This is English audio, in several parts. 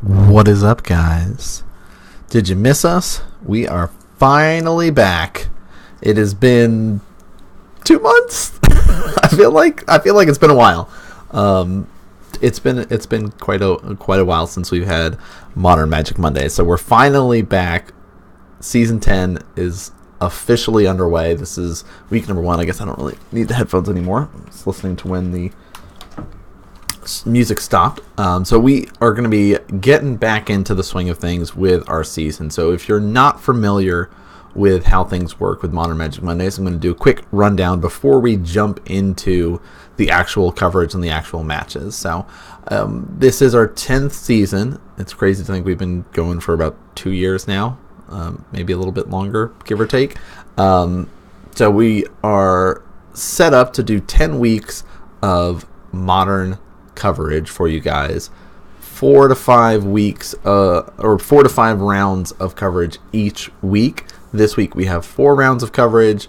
What is up, guys? Did you miss us? We are finally back. It has been 2 months. I feel like it's been a while. It's been quite a while since we've had Modern Magic Monday. So we're finally back. Season 10 is officially underway. This is week number 1. I guess I don't really need the headphones anymore. I'm just listening to when the music stopped. So we are going to be getting back into the swing of things with our season. So if you're not familiar with how things work with Modern Magic Mondays, I'm going to do a quick rundown before we jump into the actual coverage and the actual matches. So this is our 10th season. It's crazy to think we've been going for about 2 years now, maybe a little bit longer, give or take. So we are set up to do 10 weeks of Modern coverage for you guys, 4 to 5 weeks or 4 to 5 rounds of coverage each week. This week we have 4 rounds of coverage.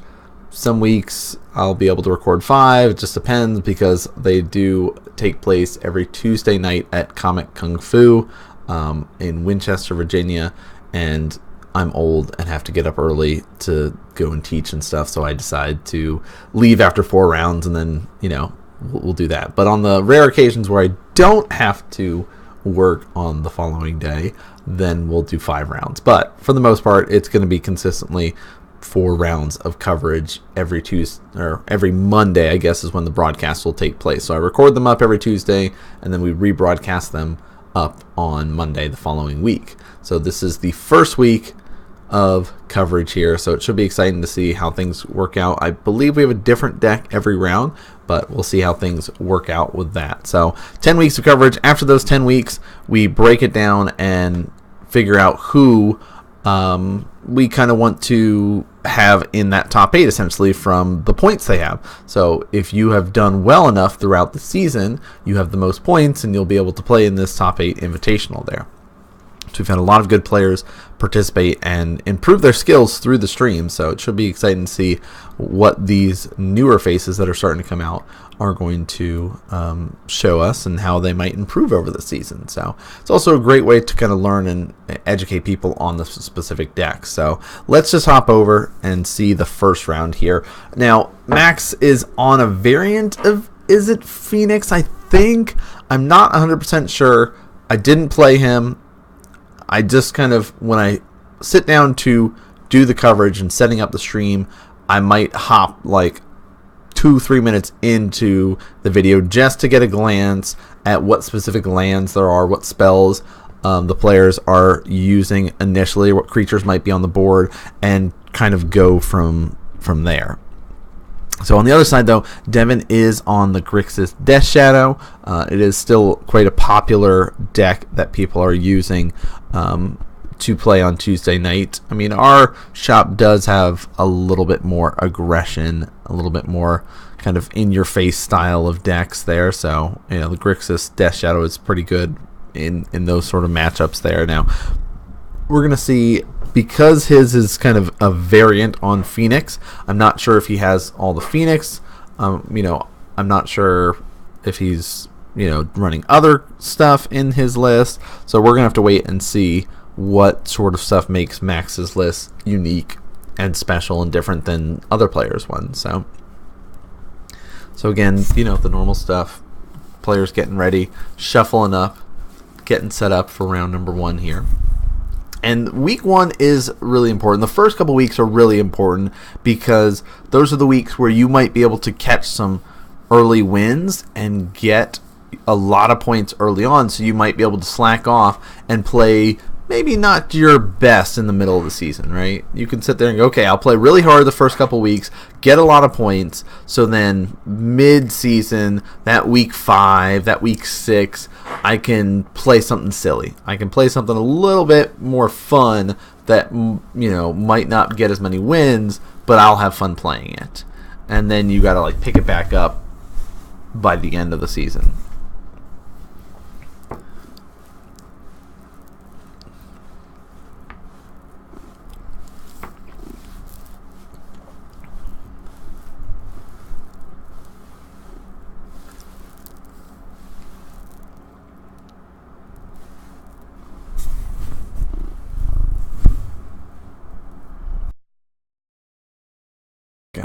Some weeks I'll be able to record 5. It just depends because they do take place every Tuesday night at Comic Kung Fu in Winchester, Virginia, and I'm old and have to get up early to go and teach and stuff, so I decide to leave after 4 rounds and then, we'll do that. But on the rare occasions where I don't have to work on the following day, then we'll do 5 rounds. But for the most part, it's going to be consistently 4 rounds of coverage every Tuesday, or every Monday, I guess, is when the broadcast will take place. So I record them up every Tuesday, and then we rebroadcast them up on Monday the following week. So this is the first week of coverage here, so it should be exciting to see how things work out. I believe we have a different deck every round, but we'll see how things work out with that. So 10 weeks of coverage. After those 10 weeks, we break it down and figure out who we kind of want to have in that top 8, essentially, from the points they have. So if you have done well enough throughout the season, you have the most points, and you'll be able to play in this top 8 invitational there. So we've had a lot of good players participate and improve their skills through the stream, so it should be exciting to see what these newer faces that are starting to come out are going to show us and how they might improve over the season. So it's also a great way to kind of learn and educate people on the specific decks. So let's just hop over and see the first round here. Now, Max is on a variant of Izzet Phoenix, I think. I'm not 100% sure. I didn't play him. I just kind of, when I sit down to do the coverage and setting up the stream, I might hop like 2-3 minutes into the video just to get a glance at what specific lands there are, what spells the players are using initially, what creatures might be on the board, and kind of go from there. So on the other side, though, Devin is on the Grixis Death Shadow. It is still quite a popular deck that people are using to play on Tuesday night. I mean, our shop does have a little bit more aggression, a little bit more kind of in-your-face style of decks there. So, the Grixis Death Shadow is pretty good in those sort of matchups there. Now, we're going to see, because his is kind of a variant on Phoenix, I'm not sure if he has all the Phoenix. I'm not sure if he's, running other stuff in his list. So we're going to have to wait and see what sort of stuff makes Max's list unique and special and different than other players' ones. So again, the normal stuff. Players getting ready, shuffling up, getting set up for round number 1 here. And week 1 is really important. The first couple weeks are really important because those are the weeks where you might be able to catch some early wins and get a lot of points early on. So you might be able to slack off and play maybe not your best in the middle of the season, right? You can sit there and go, okay, I'll play really hard the first couple weeks, get a lot of points, so then mid-season, that week 5, that week 6, I can play something silly. I can play something a little bit more fun that, might not get as many wins, but I'll have fun playing it. And then you got to pick it back up by the end of the season.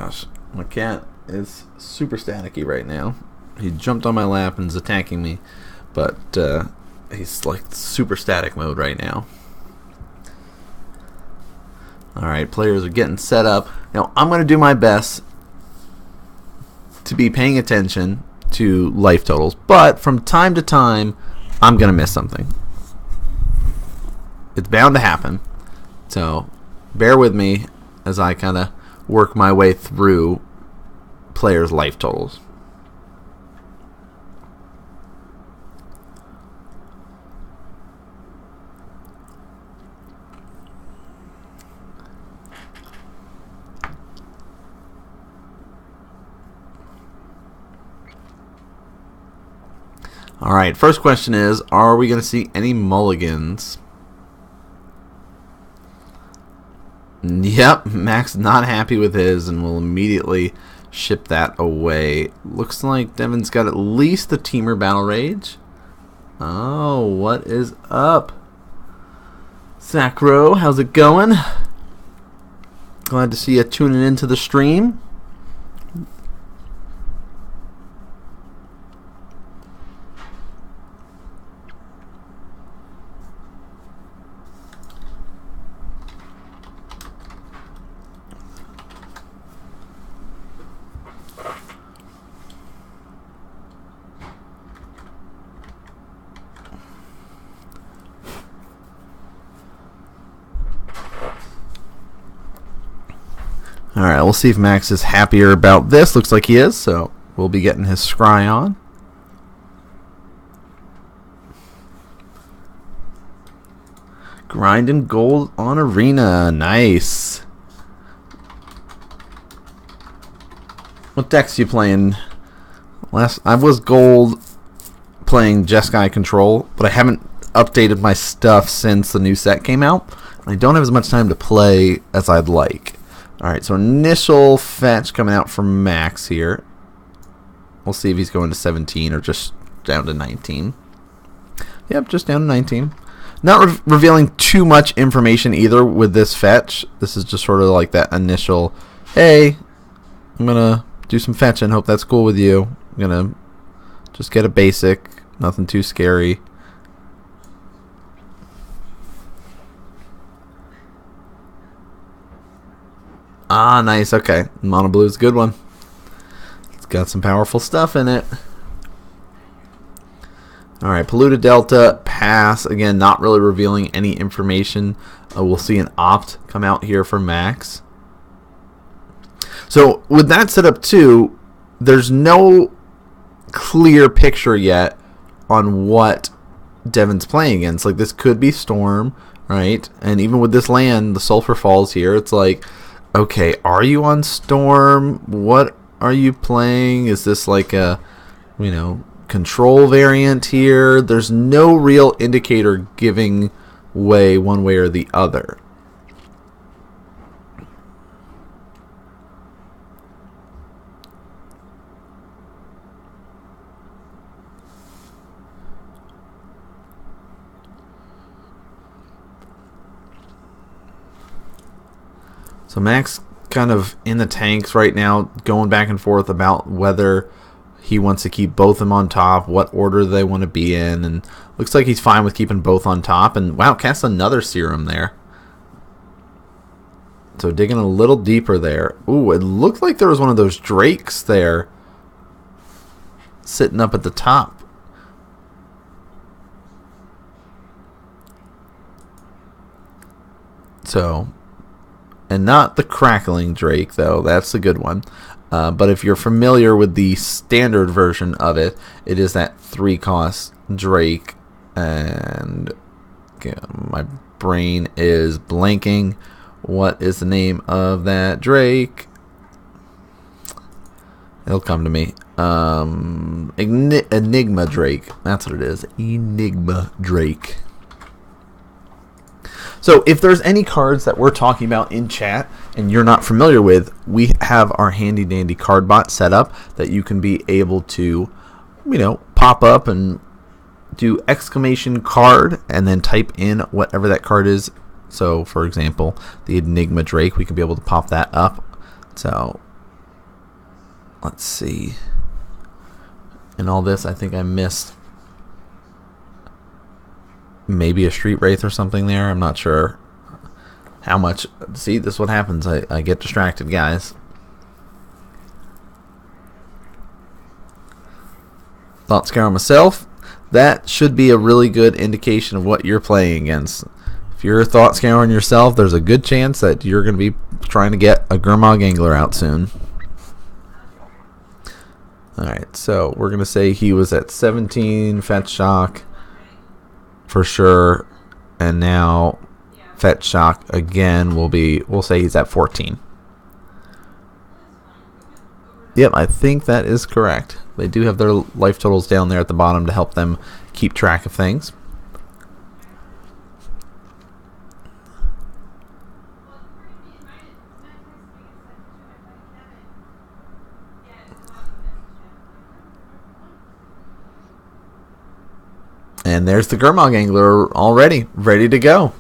gosh. My cat is super staticky right now. He jumped on my lap and is attacking me, but he's like super static mode right now. Alright, players are getting set up. Now, I'm going to do my best to be paying attention to life totals, but from time to time, I'm going to miss something. It's bound to happen, so bear with me as I kind of work my way through players' life totals. Alright, first question is, are we going to see any mulligans? Yep, Max not happy with his and will immediately ship that away. Looks like Devin's got at least the Teamer Battle Rage. Oh, what is up? Sacro, how's it going? Glad to see you tuning into the stream. Alright, we'll see if Max is happier about this. Looks like he is, so we'll be getting his scry on. Grinding gold on Arena. Nice. What decks you playing? I was gold playing Jeskai Control, but I haven't updated my stuff since the new set came out. I don't have as much time to play as I'd like. Alright, so initial fetch coming out from Max here. We'll see if he's going to 17 or just down to 19. Yep, just down to 19. Not revealing too much information either with this fetch. This is just sort of like that initial, hey, I'm going to do some fetching. Hope that's cool with you. I'm going to just get a basic. Nothing too scary. Ah, nice. Okay. Mono Blue is a good one. It's got some powerful stuff in it. Alright, Polluted Delta, pass. Again, not really revealing any information. We'll see an opt come out here for Max. So, with that set up too, there's no clear picture yet on what Devin's playing against. Like, this could be Storm, right? And even with this land, the Sulfur Falls here, it's like, okay, are you on Storm? What are you playing? Is this like a, control variant here? There's no real indicator giving way one way or the other. So Max kind of in the tanks right now, going back and forth about whether he wants to keep both of them on top, what order they want to be in, and looks like he's fine with keeping both on top. And wow, casts another serum there. So digging a little deeper there. Ooh, it looked like there was one of those drakes there sitting up at the top. So, and not the crackling drake though, that's a good one. But if you're familiar with the standard version of it, it is that 3-cost drake, and my brain is blanking. What is the name of that drake? It'll come to me. Enigma Drake. That's what it is. Enigma Drake. So if there's any cards that we're talking about in chat and you're not familiar with, we have our handy dandy card bot set up that you can be able to, pop up and do exclamation card and then type in whatever that card is. So for example, the Enigma Drake, we can be able to pop that up. So Let's see. In all this, I think I missed maybe a Street Wraith or something there. I'm not sure how much. See, this is what happens. I get distracted, guys. Thought Scour myself. That should be a really good indication of what you're playing against. If you're Thought Scouring yourself, there's a good chance that you're going to be trying to get a Gurmag Angler out soon. Alright, so we're going to say he was at 17 Fetch Shock for sure. And now Fetch Shock again we'll say he's at 14. Yep, I think that is correct. They do have their life totals down there at the bottom to help them keep track of things. And there's the Gurmag Angler already ready to go.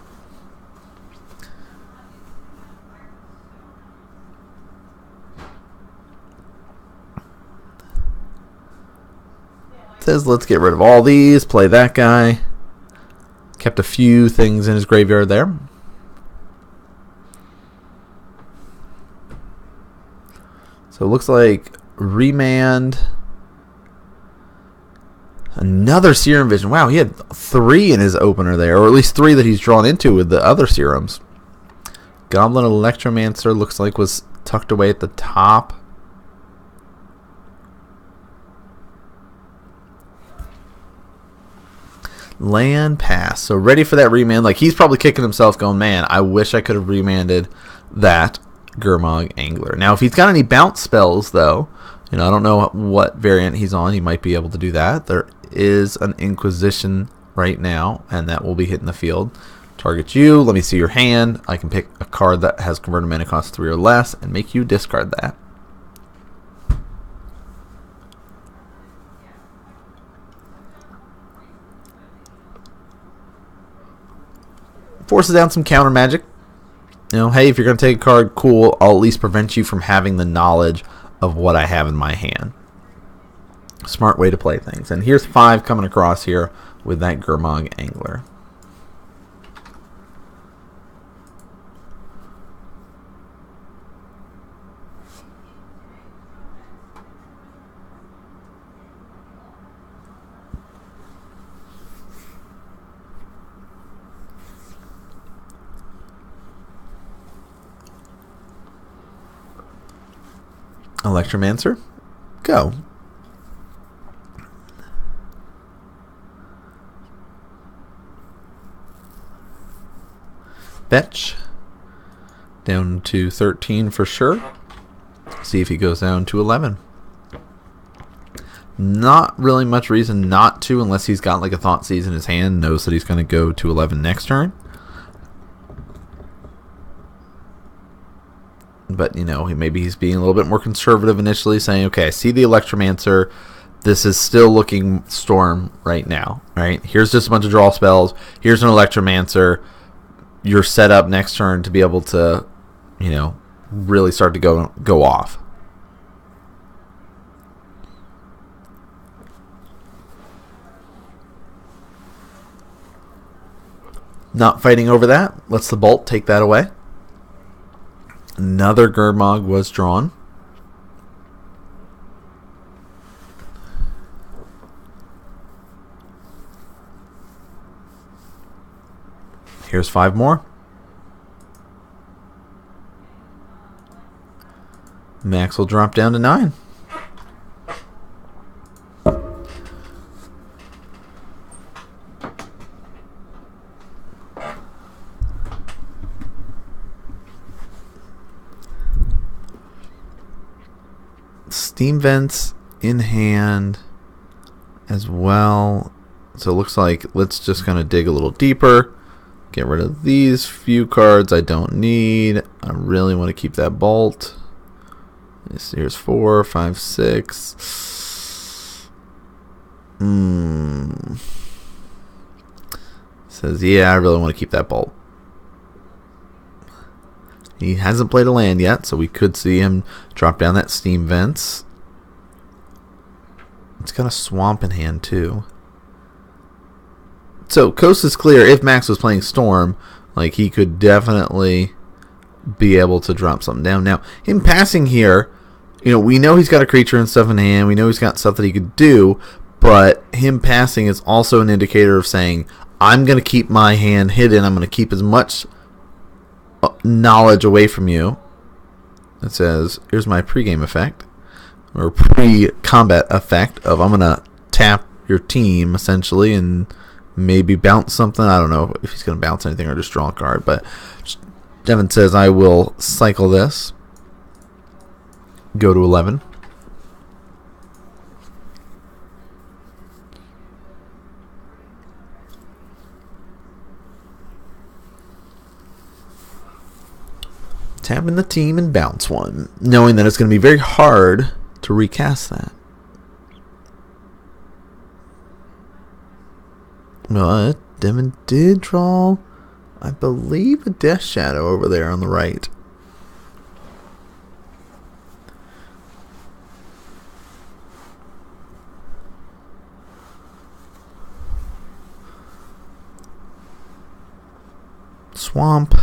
Says let's get rid of all these, play that guy. Kept a few things in his graveyard there. So it looks like Remand. Another Serum Vision. Wow, he had 3 in his opener there, or at least 3 that he's drawn into with the other Serums. Goblin Electromancer looks like was tucked away at the top. Land Pass. So ready for that remand. Like, he's probably kicking himself going, man, I wish I could have remanded that Gurmag Angler. Now, if he's got any bounce spells, though, I don't know what variant he's on. He might be able to do that. There is an Inquisition right now, and that will be hitting the field. Target you. Let me see your hand. I can pick a card that has converted mana cost 3 or less and make you discard that. Forces down some counter magic. Hey, if you're going to take a card, cool. I'll at least prevent you from having the knowledge of what I have in my hand. Smart way to play things. And here's 5 coming across here with that Gurmag Angler. Electromancer, go. Fetch down to 13 for sure. See if he goes down to 11. Not really much reason not to, unless he's got like a Thoughtseize in his hand, knows that he's going to go to 11 next turn. But, maybe he's being a little bit more conservative initially, saying, okay, I see the Electromancer. This is still looking Storm right now, right? Here's just a bunch of draw spells. Here's an Electromancer. You're set up next turn to be able to, really start to go off. Not fighting over that. Lets the Bolt take that away. Another Gurmag was drawn. Here's 5 more. Max will drop down to 9. Steam Vents in hand as well. So it looks like let's just kind of dig a little deeper. Get rid of these few cards I don't need. I really want to keep that Bolt. Here's 4, 5, 6. Says, yeah, I really want to keep that Bolt. He hasn't played a land yet, so we could see him drop down that Steam Vents. He's got a swamp in hand too. So coast is clear. If Max was playing Storm, like, he could definitely be able to drop something down. Now, him passing here, you know, we know he's got a creature and stuff in hand. We know he's got stuff that he could do, but him passing is also an indicator of saying, I'm going to keep my hand hidden. I'm going to keep as much knowledge away from you. It says, here's my pregame effect, or pre-combat effect of I'm going to tap your team, essentially, and maybe bounce something. I don't know if he's going to bounce anything or just draw a card, but Devin says I will cycle this. Go to 11. Tapping the team and bounce one, knowing that it's going to be very hard to recast that. But Devin did draw, I believe, a Death Shadow over there on the right. Swamp.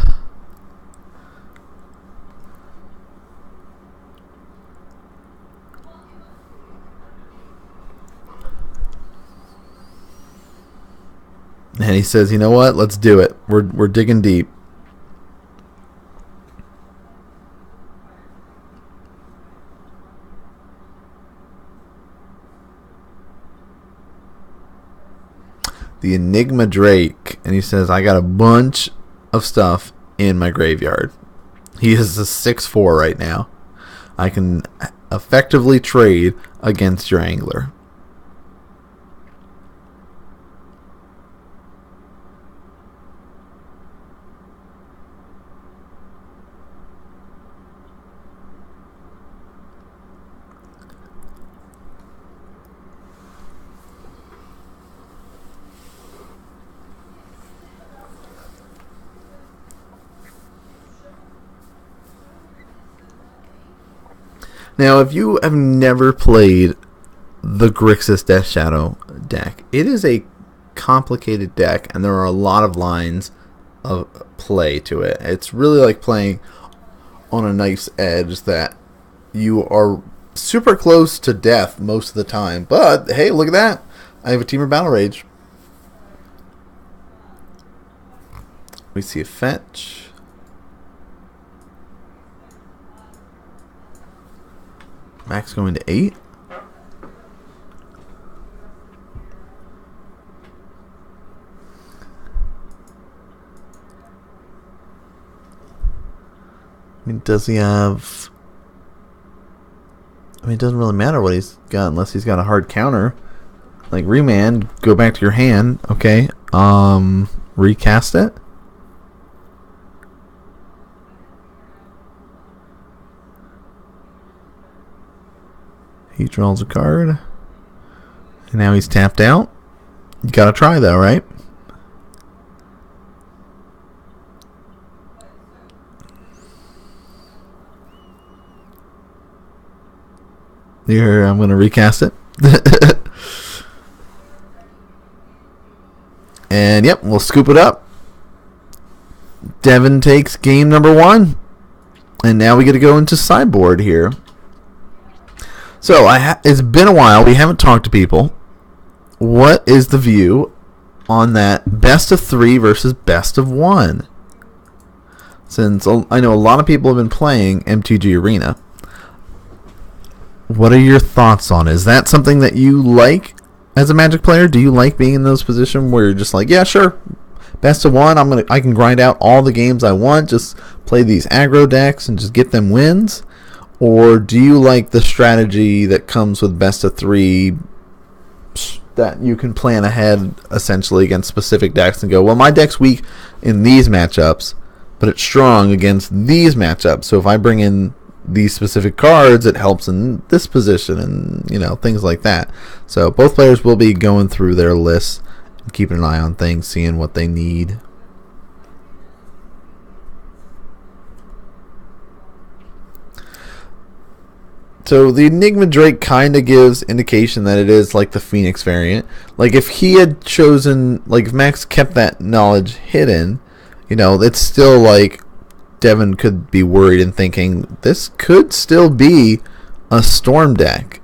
And he says, you know what? Let's do it. We're digging deep. The Enigma Drake. And he says, I got a bunch of stuff in my graveyard. He is a 6/4 right now. I can effectively trade against your angler. Now, if you have never played the Grixis Death Shadow deck, it is a complicated deck, and there are a lot of lines of play to it. It's really like playing on a knife's edge that you are super close to death most of the time. But, hey, look at that. I have a Teamer Battle Rage. We see a fetch. Max going to 8. I mean, does he have... I mean, it doesn't really matter what he's got unless he's got a hard counter. Like, remand, go back to your hand. Okay. Recast it. He draws a card. And now he's tapped out. You gotta try though, right? Here, I'm gonna recast it. And yep, we'll scoop it up. Devin takes game number 1. And now we get to go into sideboard here. So, it's been a while. We haven't talked to people. What is the view on that best of 3 versus best of 1? Since I know a lot of people have been playing MTG Arena. What are your thoughts on it? Is that something that you like as a Magic player? Do you like being in those positions where you're just like, yeah, sure, best of 1, I can grind out all the games I want, just play these aggro decks and just get them wins? Or do you like the strategy that comes with best of 3 that you can plan ahead essentially against specific decks and go, well, my deck's weak in these matchups, but it's strong against these matchups. So if I bring in these specific cards, it helps in this position and, you know, things like that. So both players will be going through their lists and keeping an eye on things, seeing what they need. So the Enigma Drake kind of gives indication that it is like the Phoenix variant. Like if he had chosen, like if Max kept that knowledge hidden, it's still like Devin could be worried and thinking this could still be a Storm deck.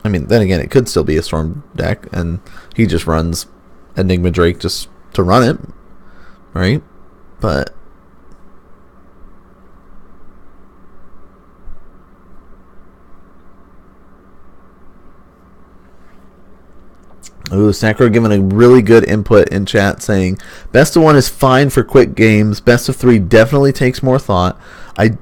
I mean, then again, it could still be a Storm deck, and he just runs Enigma Drake just to run it, right? But Sacro giving a really good input in chat saying, best of one is fine for quick games. Best of three definitely takes more thought. I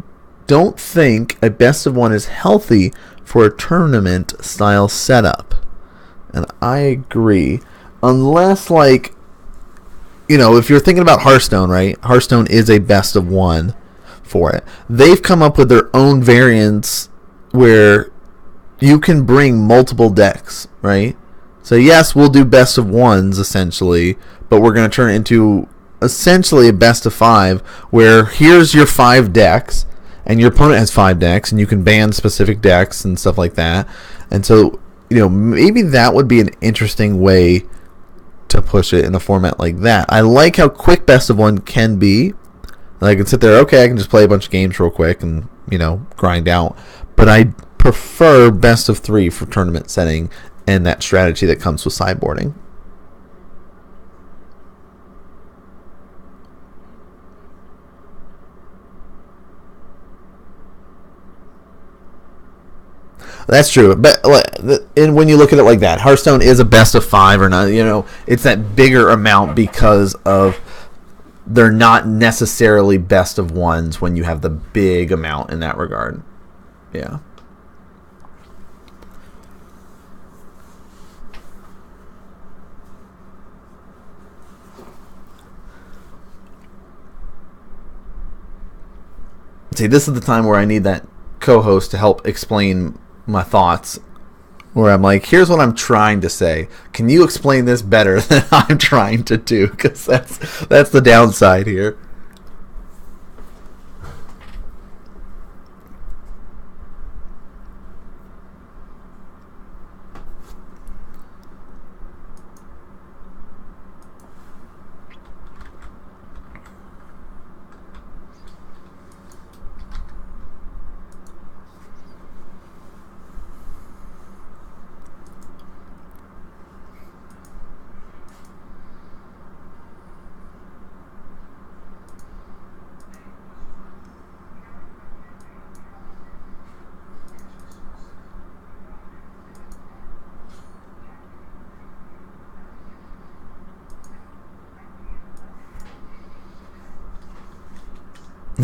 don't think a best of one is healthy for a tournament style setup. And I agree. Unless, like, if you're thinking about Hearthstone, right? Hearthstone is a best of one for it. They've come up with their own variants where you can bring multiple decks, right? So yes, we'll do best of ones essentially, but we're going to turn it into essentially a best of five where here's your 5 decks and your opponent has 5 decks and you can ban specific decks and stuff like that. And so, maybe that would be an interesting way to push it in a format like that. I like how quick best of one can be. I can sit there, okay, I can just play a bunch of games real quick and, grind out. But I prefer best of 3 for tournament setting and that strategy that comes with sideboarding. That's true, but and when you look at it like that, Hearthstone is a best of 5 or not. It's that bigger amount because of they're not necessarily best of ones when you have the big amount in that regard. Yeah. See, this is the time where I need that co-host to help explain my thoughts, where I'm like, here's what I'm trying to say. Can you explain this better than I'm trying to do? Because that's the downside here.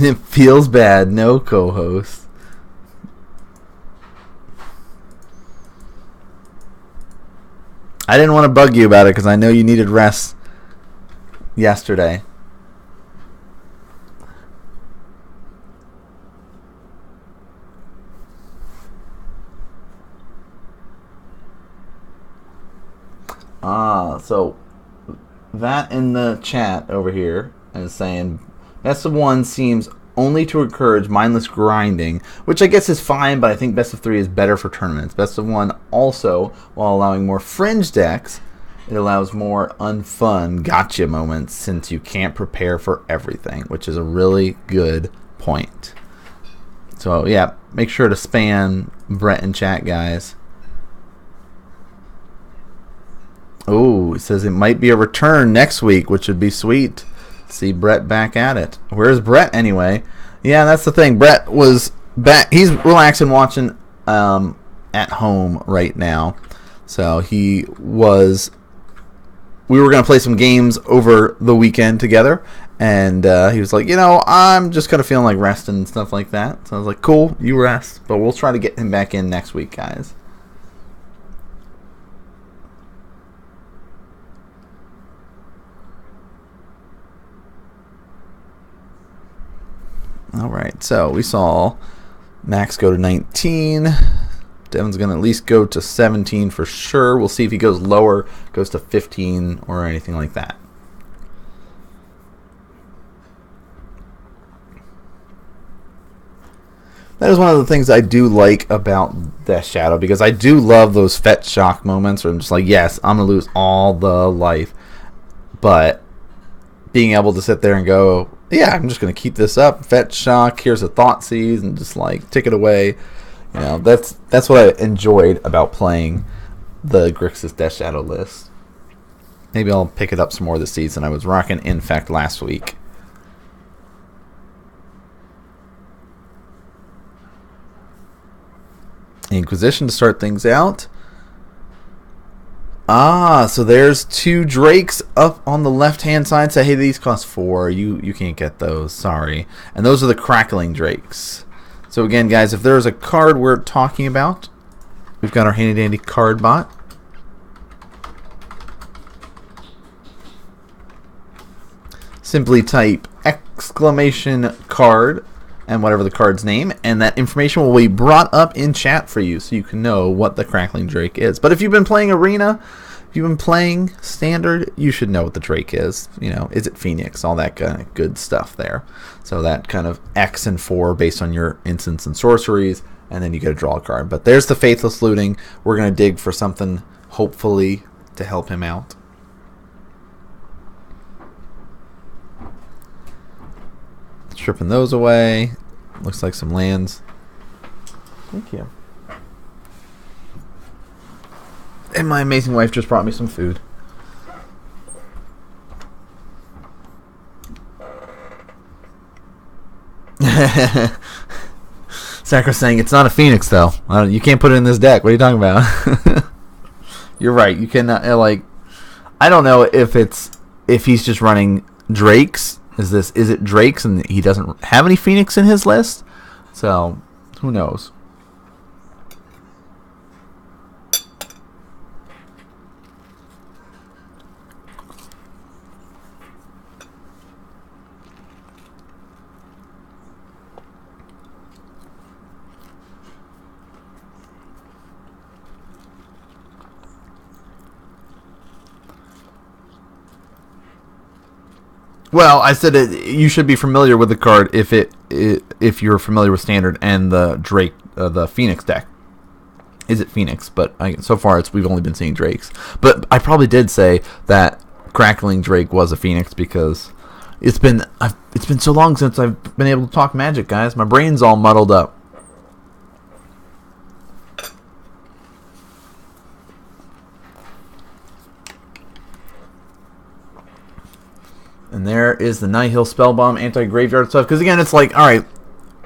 It feels bad. No co-host. I didn't want to bug you about it because I know you needed rest yesterday. So that in the chat over here is saying best of one seems only to encourage mindless grinding, which I guess is fine, but I think best of 3 is better for tournaments. Best of one also, while allowing more fringe decks, it allows more unfun gotcha moments since you can't prepare for everything, which is a really good point. So yeah, make sure to spam Brett in chat, guys. Oh, it says it might be a return next week, which would be sweet. See Brett back at it. Where's Brett anyway? Yeah, that's the thing. Brett was back. He's relaxing watching at home right now. So we were going to play some games over the weekend together. And he was like, I'm just kind of feeling like resting and stuff like that. So I was like, cool, you rest. But we'll try to get him back in next week, guys. All right, so we saw Max go to 19. Devin's going to at least go to 17 for sure. We'll see if he goes lower, goes to 15 or anything like that. That is one of the things I do like about Death Shadow, because I do love those fetch shock moments where I'm just like, yes, I'm going to lose all the life. But being able to sit there and go, yeah, I'm just going to keep this up, fetch shock, here's a thought seize, and just like tick it away. You know, that's what I enjoyed about playing the Grixis Death Shadow list. Maybe I'll pick it up some more this season. I was rocking Infect last week. Inquisition to start things out. So there's 2 Drakes up on the left-hand side. Say, hey, these cost 4. You can't get those. Sorry. And those are the Crackling Drakes. So again, guys, if there's a card we're talking about, we've got our handy-dandy card bot. Simply type exclamation card and whatever the card's name, and that information will be brought up in chat for you so you can know what the Crackling Drake is. But if you've been playing Arena, if you've been playing Standard, you should know what the Drake is. You know, Izzet Phoenix, all that kind of good stuff there. So that kind of X and 4 based on your instants and sorceries, and then you get to draw a card. But there's the Faithless Looting. We're going to dig for something, hopefully, to help him out. Stripping those away. Looks like some lands. Thank you. And my amazing wife just brought me some food. Sacra's saying it's not a Phoenix though. You can't put it in this deck. What are you talking about? You're right. You cannot like. I don't know if he's just running Drakes. Is it Drakes and he doesn't have any Phoenix in his list? So, who knows? Well, I said you should be familiar with the card if you're familiar with Standard and the Drake, the Phoenix deck. Izzet Phoenix? But so far we've only been seeing Drakes. But I probably did say that Crackling Drake was a Phoenix because it's been so long since I've been able to talk Magic, guys. My brain's all muddled up. And there is the Nihil Spellbomb anti-graveyard stuff. Because again, it's like, alright,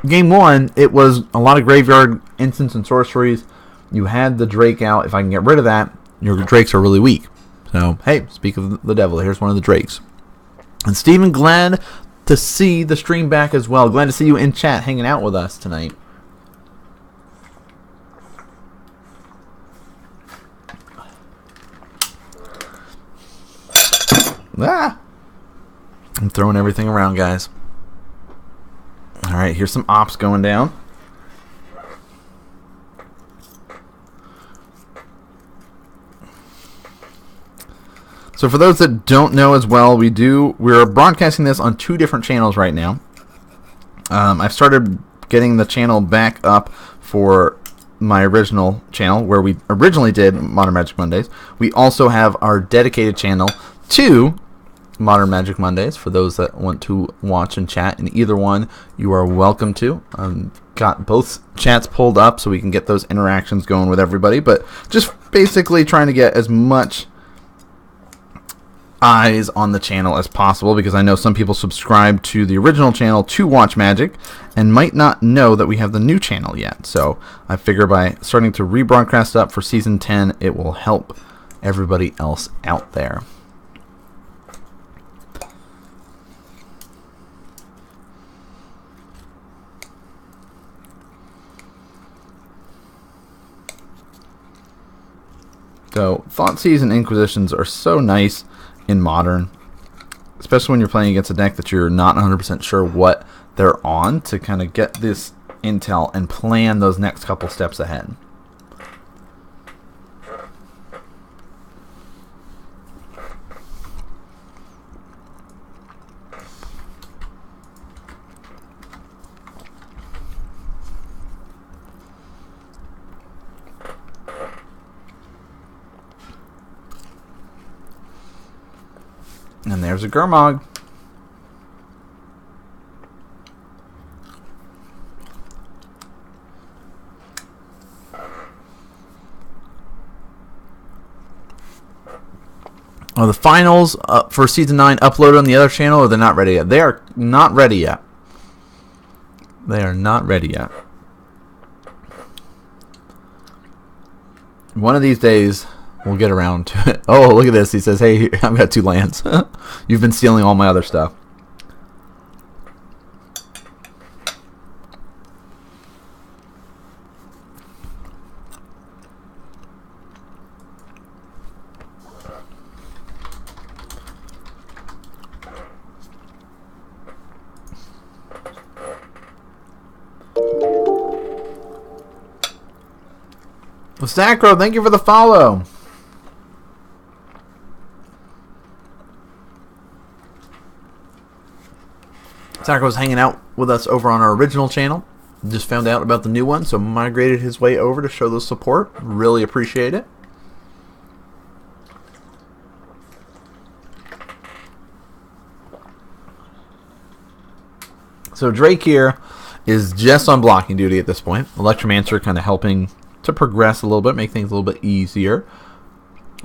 game 1, it was a lot of graveyard instants and sorceries. You had the Drake out. If I can get rid of that, your Drakes are really weak. So, hey, speak of the devil. Here's one of the Drakes. And Steven, glad to see the stream back as well. Glad to see you in chat hanging out with us tonight. I'm throwing everything around, guys. Alright, here's some ops going down. So for those that don't know as well, we're broadcasting this on 2 different channels right now. I've started getting the channel back up for my original channel where we originally did Modern Magic Mondays. We also have our dedicated channel to Modern Magic Mondays for those that want to watch and chat in either one. You are welcome to. Got both chats pulled up so we can get those interactions going with everybody, but just basically trying to get as much eyes on the channel as possible, because I know some people subscribe to the original channel to watch Magic and might not know that we have the new channel yet. So I figure by starting to rebroadcast up for season 10, it will help everybody else out there. So, Thoughtseize and Inquisitions are so nice in Modern, especially when you're playing against a deck that you're not 100% sure what they're on, to kind of get this intel and plan those next couple steps ahead. And there's a Gurmag. Oh, the finals for Season 9 uploaded on the other channel, or they're not ready yet? They are not ready yet. They are not ready yet. One of these days, we'll get around to it. Oh, look at this. He says, hey, I've got 2 lands. You've been stealing all my other stuff. Well, Sacro, thank you for the follow. Sacro's hanging out with us over on our original channel. Just found out about the new one, so migrated his way over to show the support. Really appreciate it. So Drake here is just on blocking duty at this point. Electromancer kind of helping to progress a little bit, make things a little bit easier.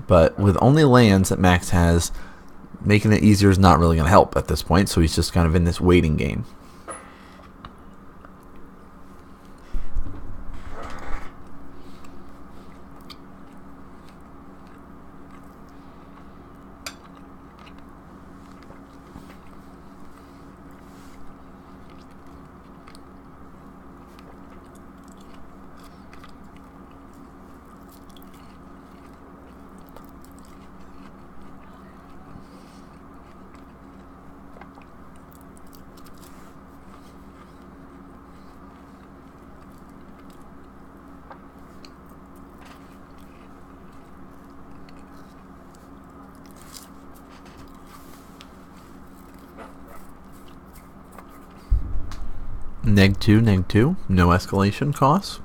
But with only lands that Max has, making it easier is not really going to help at this point, so he's just kind of in this waiting game. Neg 2, no escalation costs.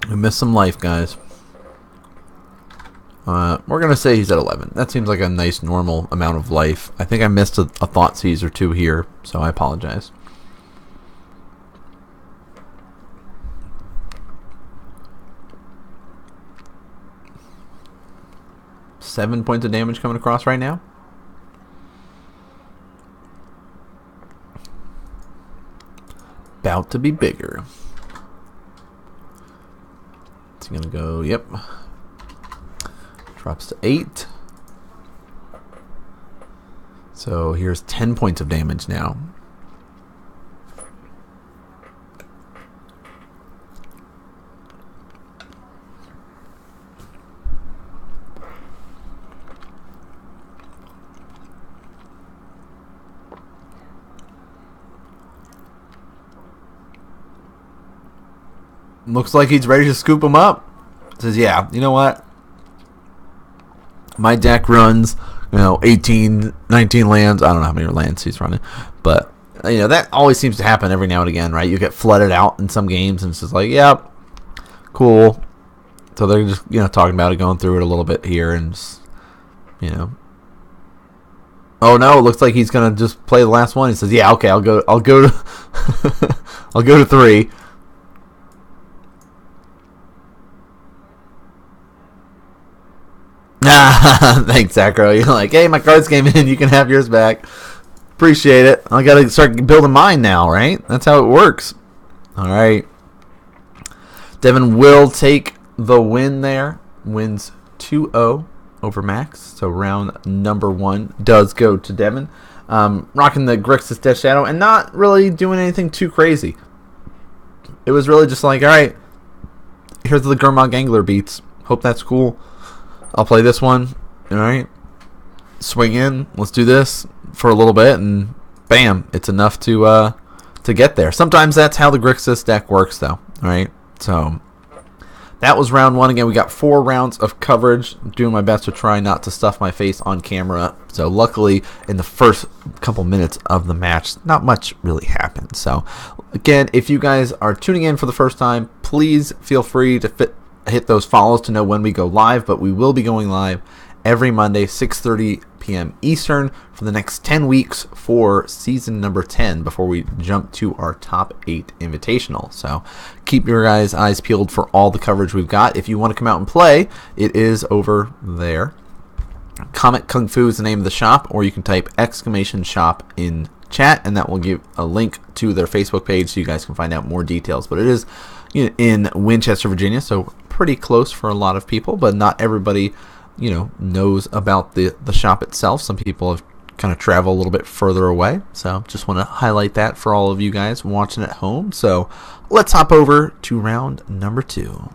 We missed some life, guys. We're going to say he's at 11. That seems like a nice, normal amount of life. I think I missed a thought seize or 2 here, so I apologize. Seven points of damage coming across right now. About to be bigger. It's going to go, yep. Drops to 8. So here's 10 points of damage now. Looks like he's ready to scoop him up. Says, yeah, you know what? My deck runs, 18, 19 lands. I don't know how many lands he's running. But, that always seems to happen every now and again, right? You get flooded out in some games, and it's just like, yep, cool. So they're just, talking about it, going through it a little bit here, and just, Oh, no, it looks like he's going to just play the last one. He says, yeah, okay, I'll go to, I'll go to 3. Thanks, Acro. You're like, hey, my cards came in. You can have yours back. Appreciate it. I got to start building mine now, right? That's how it works. All right. Devin will take the win there. Wins 2-0 over Max. So round number 1 does go to Devin. Rocking the Grixis Death Shadow and not really doing anything too crazy. It was really just like, all right, here's the Gurmag Angler beats. Hope that's cool. I'll play this one, all right? Swing in, let's do this for a little bit, and bam, it's enough to get there. Sometimes that's how the Grixis deck works, though, all right? So that was round one. Again, we got 4 rounds of coverage. Doing my best to try not to stuff my face on camera. So luckily, in the first couple minutes of the match, not much really happened. So again, if you guys are tuning in for the first time, please feel free to hit those follows to know when we go live. But we will be going live every Monday, 6:30 p.m. Eastern, for the next 10 weeks for season number 10 before we jump to our top 8 invitational. So keep your guys' eyes peeled for all the coverage we've got. If you want to come out and play, it is over there. Comic Kung Fu is the name of the shop, or you can type !shop in chat, and that will give a link to their Facebook page so you guys can find out more details. But it is in Winchester, Virginia, so pretty close for a lot of people, but not everybody knows about the shop itself. Some people have kind of traveled a little bit further away, so just want to highlight that for all of you guys watching at home. So let's hop over to round number 2.